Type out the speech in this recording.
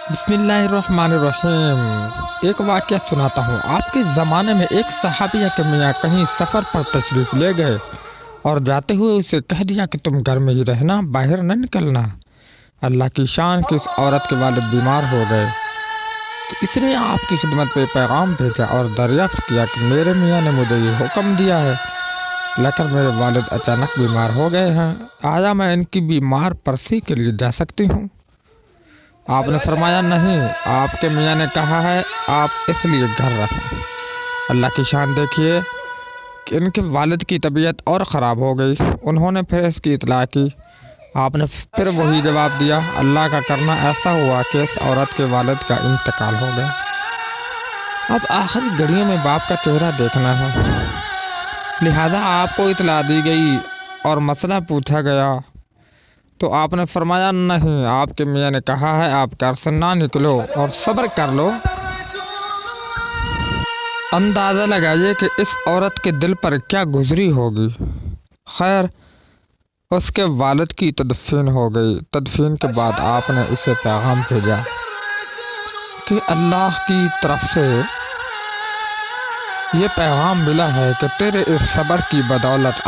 बिस्मिल्लाहिर्रहमानिर्रहीम। एक वाक़या सुनाता हूँ। आपके ज़माने में एक सहाबिया के मियाँ कहीं सफ़र पर तशरीफ़ ले गए और जाते हुए उसे कह दिया कि तुम घर में ही रहना, बाहर न निकलना। अल्लाह की शान कि उस औरत के वालिद बीमार हो गए, तो इसने आपकी खिदमत पे पैगाम भेजा और दरियाफ़्त किया कि मेरे मियाँ ने मुझे ये हुक्म दिया है, लेकिन मेरे वालिद अचानक बीमार हो गए हैं। आया मैं इनकी बीमार परसी के लिए जा सकती हूँ? आपने फरमाया नहीं, आपके मियाँ ने कहा है आप इसलिए घर रहें। अल्लाह की शान देखिए कि इनके वालिद की तबीयत और ख़राब हो गई। उन्होंने फिर इसकी इतला की। आपने फिर वही जवाब दिया। अल्लाह का करना ऐसा हुआ कि इस औरत के वालिद का इंतकाल हो गया। अब आखिरी घड़ियों में बाप का चेहरा देखना है, लिहाजा आपको इतला दी गई और मसला पूछा गया तो आपने फरमाया नहीं, आपके मियाँ ने कहा है आप घर से ना निकलो और सब्र कर लो। अंदाज़ा लगाइए कि इस औरत के दिल पर क्या गुजरी होगी। खैर, उसके वालिद की तदफीन हो गई। तदफीन के बाद आपने उसे पैगाम भेजा कि अल्लाह की तरफ से ये पैगाम मिला है कि तेरे इस सब्र की बदौलत